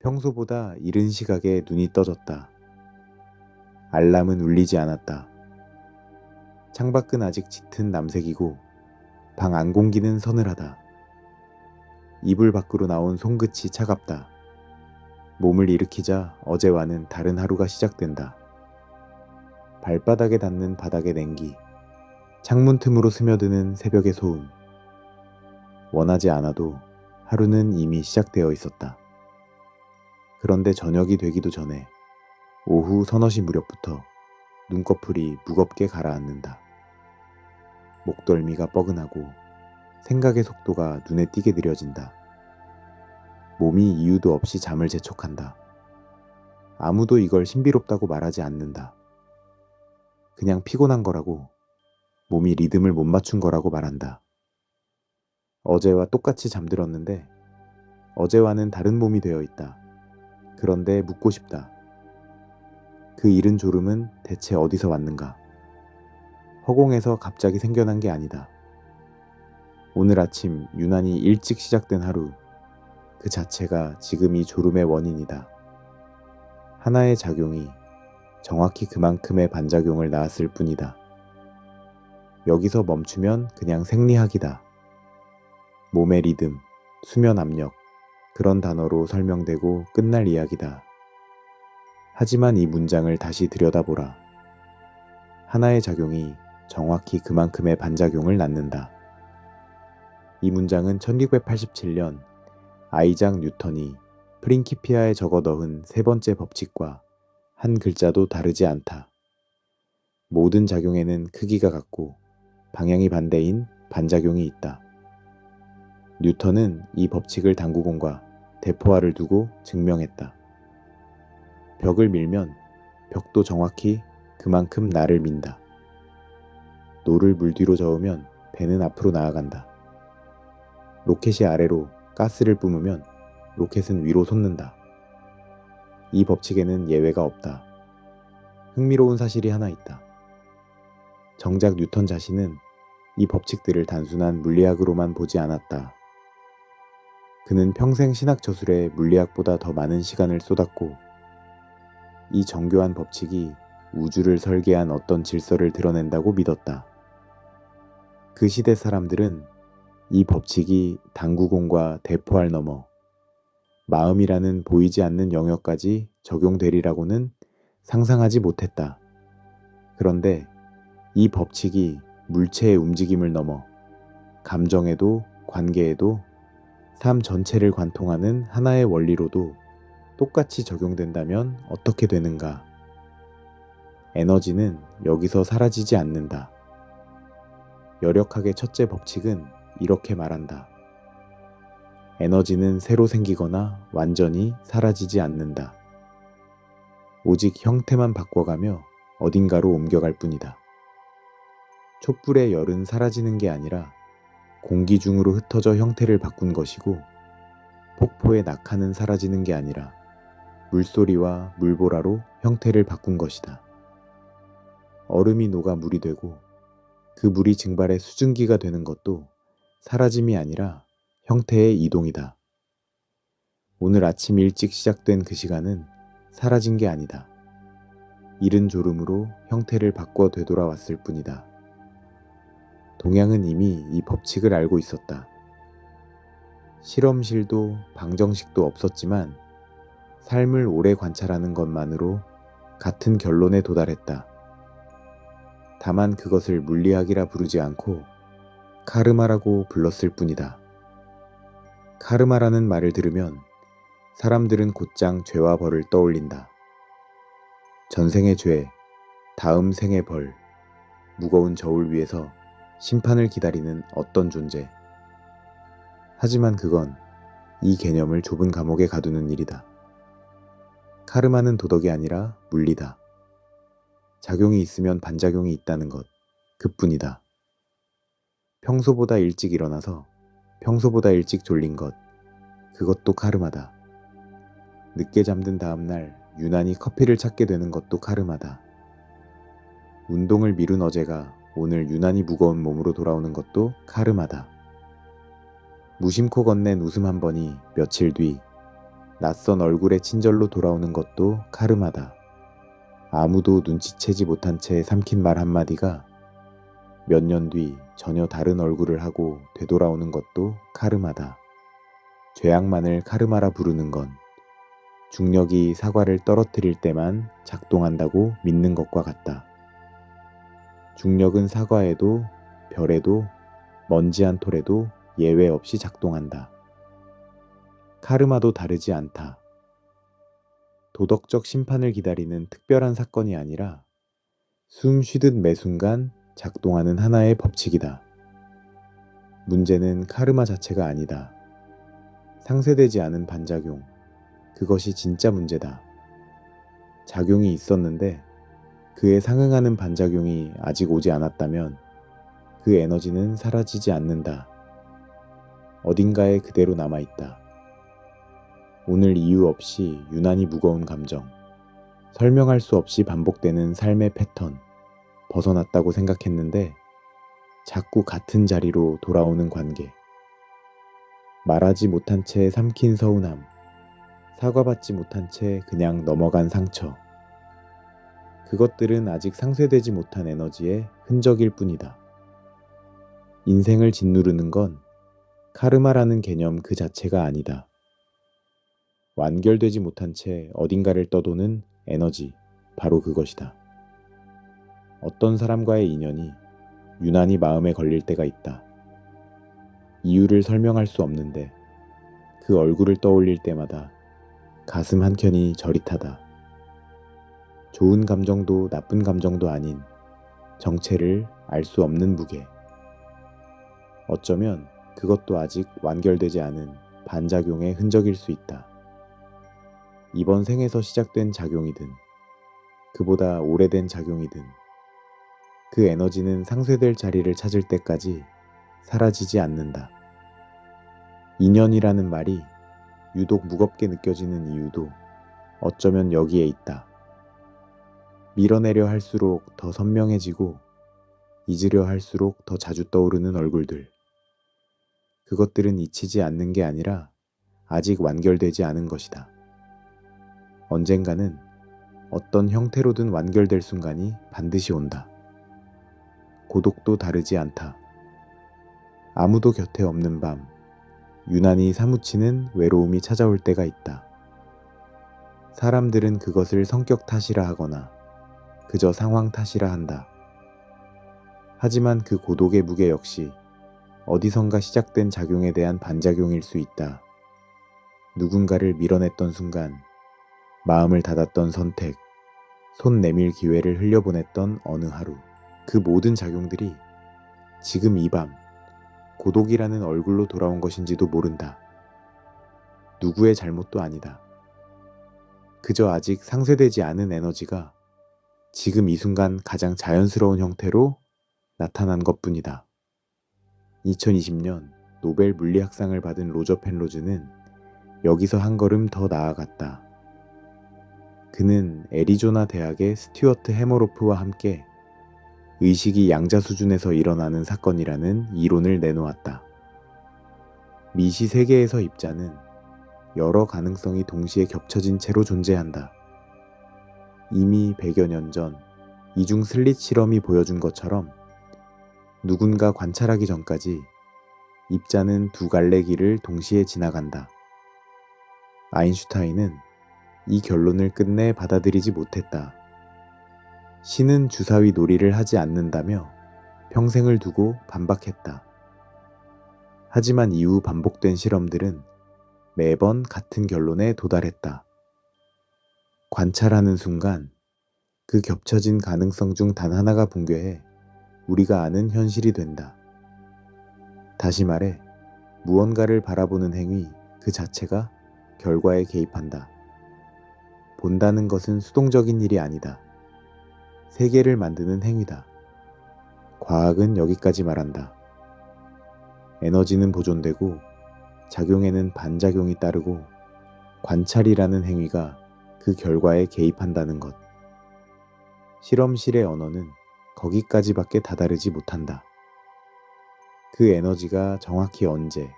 평소보다 이른 시각에 눈이 떠졌다. 알람은 울리지 않았다. 창밖은 아직 짙은 남색이고 방 안 공기는 서늘하다. 이불 밖으로 나온 손끝이 차갑다. 몸을 일으키자 어제와는 다른 하루가 시작된다. 발바닥에 닿는 바닥의 냉기, 창문 틈으로 스며드는 새벽의 소음. 원하지 않아도 하루는 이미 시작되어 있었다. 그런데 저녁이 되기도 전에 오후 서너시 무렵부터 눈꺼풀이 무겁게 가라앉는다. 목덜미가 뻐근하고 생각의 속도가 눈에 띄게 느려진다. 몸이 이유도 없이 잠을 재촉한다. 아무도 이걸 신비롭다고 말하지 않는다. 그냥 피곤한 거라고, 몸이 리듬을 못 맞춘 거라고 말한다. 어제와 똑같이 잠들었는데 어제와는 다른 몸이 되어 있다. 그런데 묻고 싶다. 그 이른 졸음은 대체 어디서 왔는가? 허공에서 갑자기 생겨난 게 아니다. 오늘 아침 유난히 일찍 시작된 하루, 그 자체가 지금 이 졸음의 원인이다. 하나의 작용이 정확히 그만큼의 반작용을 낳았을 뿐이다. 여기서 멈추면 그냥 생리학이다. 몸의 리듬, 수면 압력, 그런 단어로 설명되고 끝날 이야기다. 하지만 이 문장을 다시 들여다보라. 하나의 작용이 정확히 그만큼의 반작용을 낳는다. 이 문장은 1987년 아이작 뉴턴이 프린키피아에 적어 넣은 세 번째 법칙과 한 글자도 다르지 않다. 모든 작용에는 크기가 같고 방향이 반대인 반작용이 있다. 뉴턴은 이 법칙을 당구공과 대포알을 두고 증명했다. 벽을 밀면 벽도 정확히 그만큼 나를 민다. 노를 물 뒤로 저으면 배는 앞으로 나아간다. 로켓이 아래로 가스를 뿜으면 로켓은 위로 솟는다. 이 법칙에는 예외가 없다. 흥미로운 사실이 하나 있다. 정작 뉴턴 자신은 이 법칙들을 단순한 물리학으로만 보지 않았다. 그는 평생 신학 저술에 물리학보다 더 많은 시간을 쏟았고, 이 정교한 법칙이 우주를 설계한 어떤 질서를 드러낸다고 믿었다. 그 시대 사람들은 이 법칙이 당구공과 대포알 넘어 마음이라는 보이지 않는 영역까지 적용되리라고는 상상하지 못했다. 그런데 이 법칙이 물체의 움직임을 넘어 감정에도 관계에도 삶 전체를 관통하는 하나의 원리로도 똑같이 적용된다면 어떻게 되는가? 에너지는 여기서 사라지지 않는다. 여력학의 첫째 법칙은 이렇게 말한다. 에너지는 새로 생기거나 완전히 사라지지 않는다. 오직 형태만 바꿔가며 어딘가로 옮겨갈 뿐이다. 촛불의 열은 사라지는 게 아니라 공기 중으로 흩어져 형태를 바꾼 것이고, 폭포의 낙하는 사라지는 게 아니라 물소리와 물보라로 형태를 바꾼 것이다. 얼음이 녹아 물이 되고 그 물이 증발해 수증기가 되는 것도 사라짐이 아니라 형태의 이동이다. 오늘 아침 일찍 시작된 그 시간은 사라진 게 아니다. 이른 졸음으로 형태를 바꿔 되돌아왔을 뿐이다. 동양은 이미 이 법칙을 알고 있었다. 실험실도 방정식도 없었지만 삶을 오래 관찰하는 것만으로 같은 결론에 도달했다. 다만 그것을 물리학이라 부르지 않고 카르마라고 불렀을 뿐이다. 카르마라는 말을 들으면 사람들은 곧장 죄와 벌을 떠올린다. 전생의 죄, 다음 생의 벌, 무거운 저울 위에서 심판을 기다리는 어떤 존재. 하지만 그건 이 개념을 좁은 감옥에 가두는 일이다. 카르마는 도덕이 아니라 물리다. 작용이 있으면 반작용이 있다는 것, 그뿐이다. 평소보다 일찍 일어나서 평소보다 일찍 졸린 것, 그것도 카르마다. 늦게 잠든 다음날 유난히 커피를 찾게 되는 것도 카르마다. 운동을 미룬 어제가 오늘 유난히 무거운 몸으로 돌아오는 것도 카르마다. 무심코 건넨 웃음 한 번이 며칠 뒤 낯선 얼굴의 친절로 돌아오는 것도 카르마다. 아무도 눈치채지 못한 채 삼킨 말 한마디가 몇 년 뒤 전혀 다른 얼굴을 하고 되돌아오는 것도 카르마다. 죄악만을 카르마라 부르는 건 중력이 사과를 떨어뜨릴 때만 작동한다고 믿는 것과 같다. 중력은 사과에도 별에도 먼지 한 톨에도 예외 없이 작동한다. 카르마도 다르지 않다. 도덕적 심판을 기다리는 특별한 사건이 아니라 숨 쉬듯 매 순간 작동하는 하나의 법칙이다. 문제는 카르마 자체가 아니다. 상쇄되지 않은 반작용, 그것이 진짜 문제다. 작용이 있었는데 그에 상응하는 반작용이 아직 오지 않았다면 그 에너지는 사라지지 않는다. 어딘가에 그대로 남아있다. 오늘 이유 없이 유난히 무거운 감정, 설명할 수 없이 반복되는 삶의 패턴, 벗어났다고 생각했는데 자꾸 같은 자리로 돌아오는 관계, 말하지 못한 채 삼킨 서운함, 사과받지 못한 채 그냥 넘어간 상처. 그것들은 아직 상쇄되지 못한 에너지의 흔적일 뿐이다. 인생을 짓누르는 건 카르마라는 개념 그 자체가 아니다. 완결되지 못한 채 어딘가를 떠도는 에너지, 바로 그것이다. 어떤 사람과의 인연이 유난히 마음에 걸릴 때가 있다. 이유를 설명할 수 없는데 그 얼굴을 떠올릴 때마다 가슴 한켠이 저릿하다. 좋은 감정도 나쁜 감정도 아닌 정체를 알 수 없는 무게. 어쩌면 그것도 아직 완결되지 않은 반작용의 흔적일 수 있다. 이번 생에서 시작된 작용이든 그보다 오래된 작용이든 그 에너지는 상쇄될 자리를 찾을 때까지 사라지지 않는다. 인연이라는 말이 유독 무겁게 느껴지는 이유도 어쩌면 여기에 있다. 밀어내려 할수록 더 선명해지고 잊으려 할수록 더 자주 떠오르는 얼굴들. 그것들은 잊히지 않는 게 아니라 아직 완결되지 않은 것이다. 언젠가는 어떤 형태로든 완결될 순간이 반드시 온다. 고독도 다르지 않다. 아무도 곁에 없는 밤, 유난히 사무치는 외로움이 찾아올 때가 있다. 사람들은 그것을 성격 탓이라 하거나 그저 상황 탓이라 한다. 하지만 그 고독의 무게 역시 어디선가 시작된 작용에 대한 반작용일 수 있다. 누군가를 밀어냈던 순간, 마음을 닫았던 선택, 손 내밀 기회를 흘려보냈던 어느 하루, 그 모든 작용들이 지금 이 밤 고독이라는 얼굴로 돌아온 것인지도 모른다. 누구의 잘못도 아니다. 그저 아직 상쇄되지 않은 에너지가 지금 이 순간 가장 자연스러운 형태로 나타난 것뿐이다. 2020년 노벨 물리학상을 받은 로저 펜로즈는 여기서 한 걸음 더 나아갔다. 그는 애리조나 대학의 스튜어트 해머로프와 함께 의식이 양자 수준에서 일어나는 사건이라는 이론을 내놓았다. 미시 세계에서 입자는 여러 가능성이 동시에 겹쳐진 채로 존재한다. 이미 100여 년 전 이중 슬릿 실험이 보여준 것처럼 누군가 관찰하기 전까지 입자는 두 갈래 길을 동시에 지나간다. 아인슈타인은 이 결론을 끝내 받아들이지 못했다. 신은 주사위 놀이를 하지 않는다며 평생을 두고 반박했다. 하지만 이후 반복된 실험들은 매번 같은 결론에 도달했다. 관찰하는 순간 그 겹쳐진 가능성 중 단 하나가 붕괴해 우리가 아는 현실이 된다. 다시 말해 무언가를 바라보는 행위 그 자체가 결과에 개입한다. 본다는 것은 수동적인 일이 아니다. 세계를 만드는 행위다. 과학은 여기까지 말한다. 에너지는 보존되고 작용에는 반작용이 따르고 관찰이라는 행위가 그 결과에 개입한다는 것. 실험실의 언어는 거기까지밖에 다다르지 못한다. 그 에너지가 정확히 언제,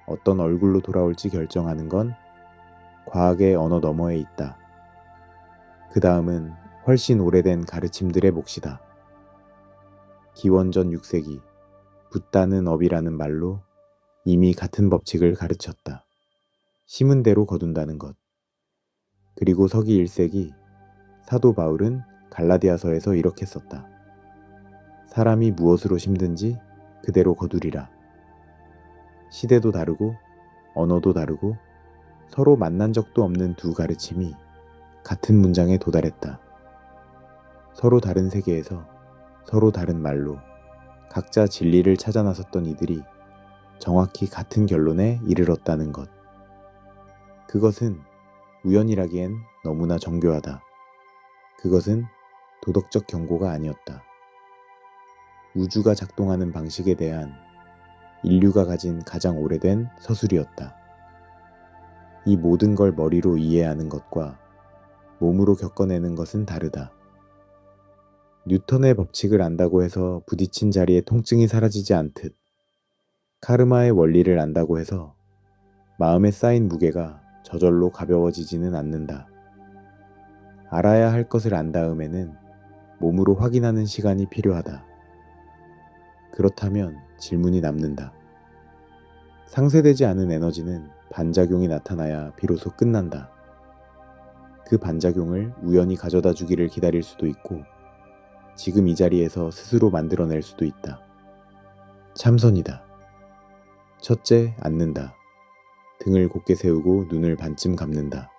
어떤 얼굴로 돌아올지 결정하는 건 과학의 언어 너머에 있다. 그 다음은 훨씬 오래된 가르침들의 몫이다. 기원전 6세기 붓다는 업이라는 말로 이미 같은 법칙을 가르쳤다. 심은 대로 거둔다는 것. 그리고 서기 1세기 사도 바울은 갈라디아서에서 이렇게 썼다. 사람이 무엇으로 심든지 그대로 거두리라. 시대도 다르고 언어도 다르고 서로 만난 적도 없는 두 가르침이 같은 문장에 도달했다. 서로 다른 세계에서 서로 다른 말로 각자 진리를 찾아 나섰던 이들이 정확히 같은 결론에 이르렀다는 것. 그것은 우연이라기엔 너무나 정교하다. 그것은 도덕적 경고가 아니었다. 우주가 작동하는 방식에 대한 인류가 가진 가장 오래된 서술이었다. 이 모든 걸 머리로 이해하는 것과 몸으로 겪어내는 것은 다르다. 뉴턴의 법칙을 안다고 해서 부딪힌 자리에 통증이 사라지지 않듯 카르마의 원리를 안다고 해서 마음에 쌓인 무게가 저절로 가벼워지지는 않는다. 알아야 할 것을 안 다음에는 몸으로 확인하는 시간이 필요하다. 그렇다면 질문이 남는다. 상쇄되지 않은 에너지는 반작용이 나타나야 비로소 끝난다. 그 반작용을 우연히 가져다 주기를 기다릴 수도 있고 지금 이 자리에서 스스로 만들어낼 수도 있다. 참선이다. 첫째, 앉는다. 등을 곧게 세우고 눈을 반쯤 감는다.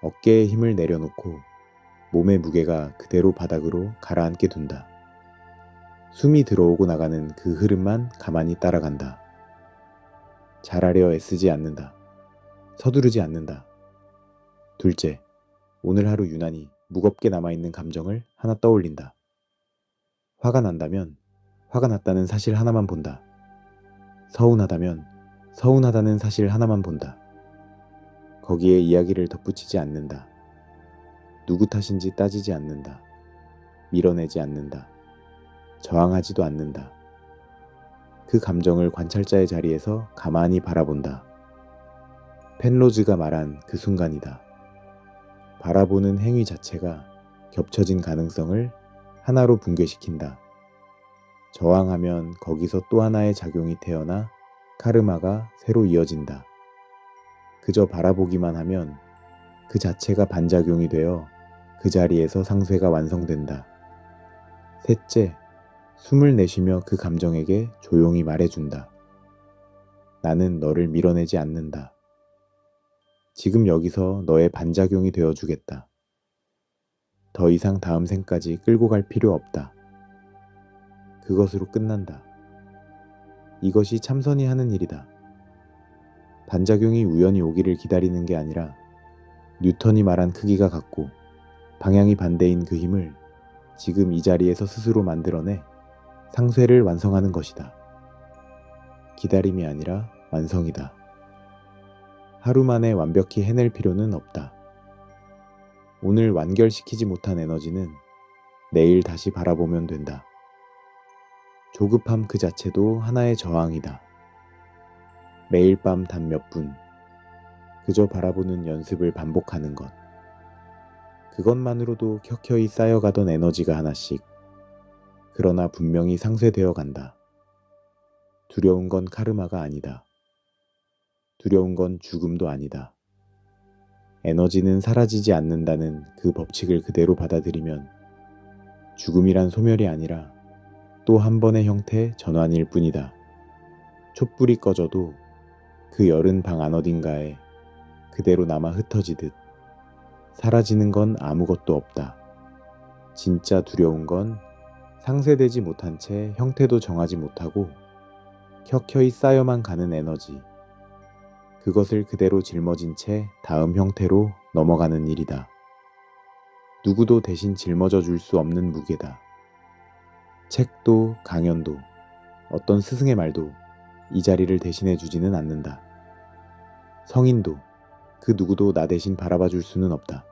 어깨에 힘을 내려놓고 몸의 무게가 그대로 바닥으로 가라앉게 둔다. 숨이 들어오고 나가는 그 흐름만 가만히 따라간다. 잘하려 애쓰지 않는다. 서두르지 않는다. 둘째, 오늘 하루 유난히 무겁게 남아있는 감정을 하나 떠올린다. 화가 난다면 화가 났다는 사실 하나만 본다. 서운하다면 서운하다는 사실 하나만 본다. 거기에 이야기를 덧붙이지 않는다. 누구 탓인지 따지지 않는다. 밀어내지 않는다. 저항하지도 않는다. 그 감정을 관찰자의 자리에서 가만히 바라본다. 펜로즈가 말한 그 순간이다. 바라보는 행위 자체가 겹쳐진 가능성을 하나로 붕괴시킨다. 저항하면 거기서 또 하나의 작용이 태어나 카르마가 새로 이어진다. 그저 바라보기만 하면 그 자체가 반작용이 되어 그 자리에서 상쇄가 완성된다. 셋째, 숨을 내쉬며 그 감정에게 조용히 말해준다. 나는 너를 밀어내지 않는다. 지금 여기서 너의 반작용이 되어주겠다. 더 이상 다음 생까지 끌고 갈 필요 없다. 그것으로 끝난다. 이것이 참선이 하는 일이다. 반작용이 우연히 오기를 기다리는 게 아니라 뉴턴이 말한 크기가 같고 방향이 반대인 그 힘을 지금 이 자리에서 스스로 만들어내 상쇄를 완성하는 것이다. 기다림이 아니라 완성이다. 하루 만에 완벽히 해낼 필요는 없다. 오늘 완결시키지 못한 에너지는 내일 다시 바라보면 된다. 조급함 그 자체도 하나의 저항이다. 매일 밤 단 몇 분, 그저 바라보는 연습을 반복하는 것. 그것만으로도 켜켜이 쌓여가던 에너지가 하나씩, 그러나 분명히 상쇄되어 간다. 두려운 건 카르마가 아니다. 두려운 건 죽음도 아니다. 에너지는 사라지지 않는다는 그 법칙을 그대로 받아들이면 죽음이란 소멸이 아니라 또 한 번의 형태 전환일 뿐이다. 촛불이 꺼져도 그 열은 방 안 어딘가에 그대로 남아 흩어지듯 사라지는 건 아무것도 없다. 진짜 두려운 건 상쇄되지 못한 채 형태도 정하지 못하고 켜켜이 쌓여만 가는 에너지. 그것을 그대로 짊어진 채 다음 형태로 넘어가는 일이다. 누구도 대신 짊어져 줄 수 없는 무게다. 책도 강연도 어떤 스승의 말도 이 자리를 대신해 주지는 않는다. 성인도 그 누구도 나 대신 바라봐 줄 수는 없다.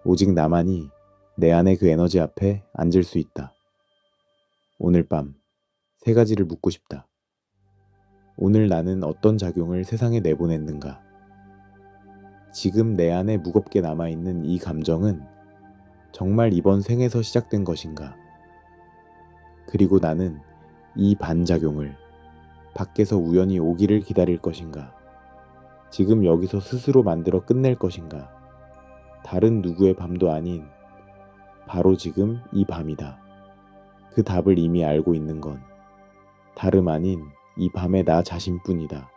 오직 나만이 내 안의 그 에너지 앞에 앉을 수 있다. 오늘 밤 세 가지를 묻고 싶다. 오늘 나는 어떤 작용을 세상에 내보냈는가? 지금 내 안에 무겁게 남아있는 이 감정은 정말 이번 생에서 시작된 것인가? 그리고 나는 이 반작용을 밖에서 우연히 오기를 기다릴 것인가? 지금 여기서 스스로 만들어 끝낼 것인가? 다른 누구의 밤도 아닌 바로 지금 이 밤이다. 그 답을 이미 알고 있는 건 다름 아닌 이 밤의 나 자신뿐이다.